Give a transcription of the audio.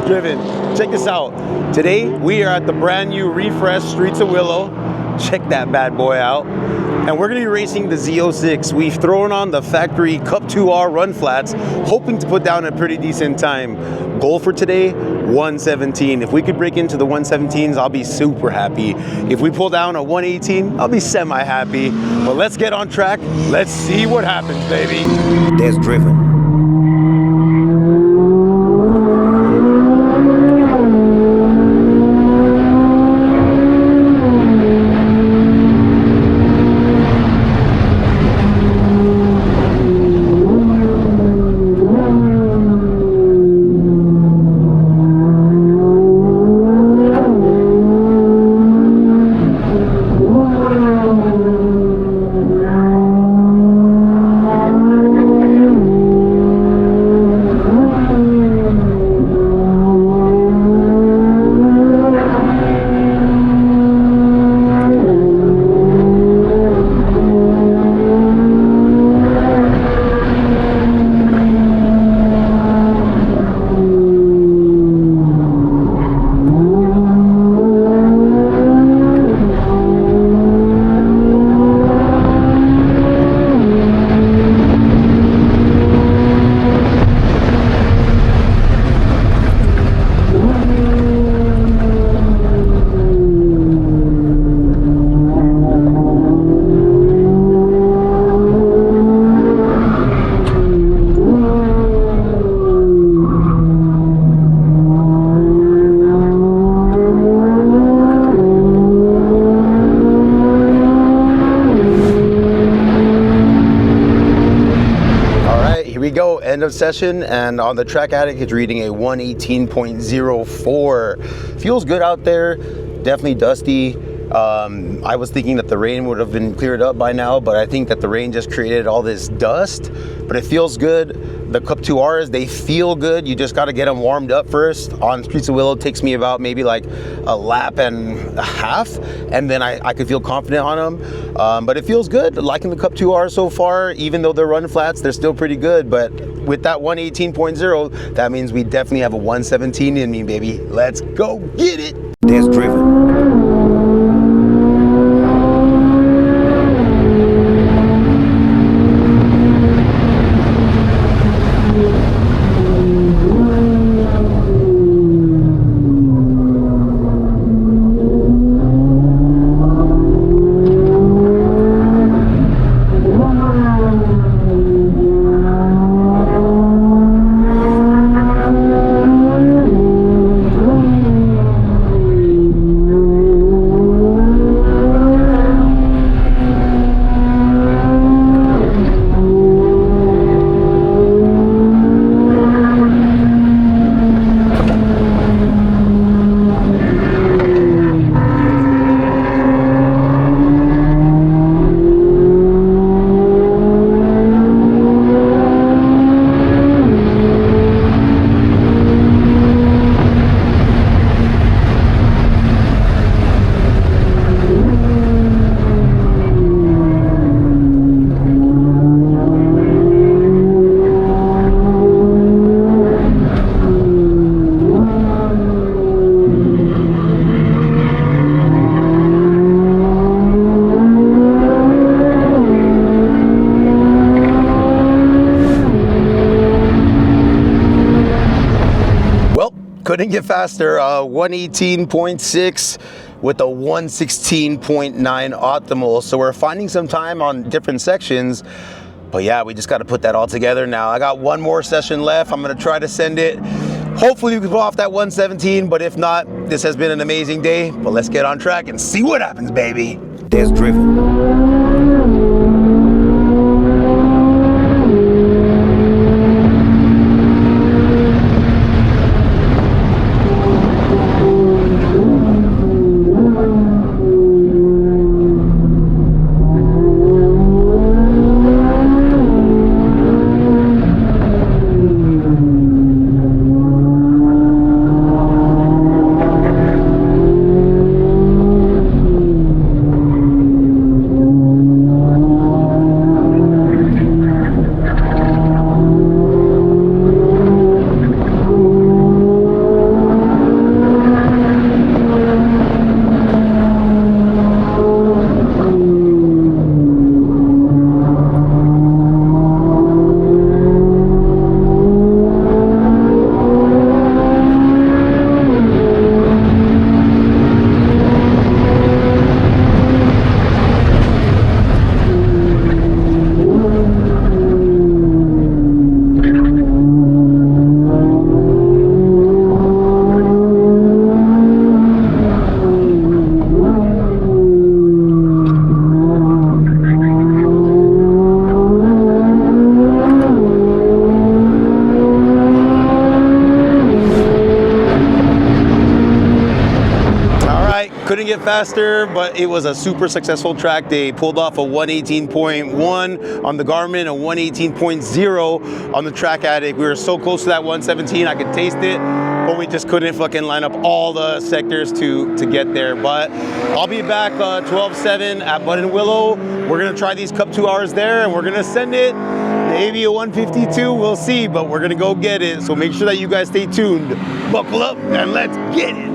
Driven. Check this out. Today we are at the brand new refreshed streets of Willow. Check that bad boy out. And we're gonna be racing the Z06. We've thrown on the factory Cup 2R run flats, hoping to put down a pretty decent time. Goal for today, 117. If we could break into the 117s, I'll be super happy. If we pull down a 118, I'll be semi-happy. But let's get on track. Let's see what happens, baby. There's Driven. End of session, and on the Track Addict it's reading a 118.04. Feels good out there, definitely dusty. I was thinking that the rain would have been cleared up by now, but I think that the rain just created all this dust, but it feels good. The Cup 2Rs, they feel good. You just got to get them warmed up first. On Streets of Willow, it takes me about maybe like a lap and a half, and then I could feel confident on them. But it feels good. Liking the Cup 2R so far. Even though they're run flats, they're still pretty good. But with that 118.0, that means we definitely have a 117 in me, baby. Let's go get it. There's Driven. Couldn't get faster. 118.6 with a 116.9 optimal. So we're finding some time on different sections. But yeah, we just got to put that all together now. I got one more session left. I'm going to try to send it. Hopefully we can pull off that 117. But if not, this has been an amazing day. But let's get on track and see what happens, baby. There's Driven. Couldn't get faster, but it was a super successful track day. Pulled off a 118.1 on the Garmin, a 118.0 on the Track Addict. We were so close to that 117, I could taste it, but we just couldn't fucking line up all the sectors to get there. But I'll be back 12/7 at Bud and Willow. We're gonna try these Cup 2 hours there, and we're gonna send it. Maybe a 152, we'll see, but we're gonna go get it. So make sure that you guys stay tuned. Buckle up and let's get it.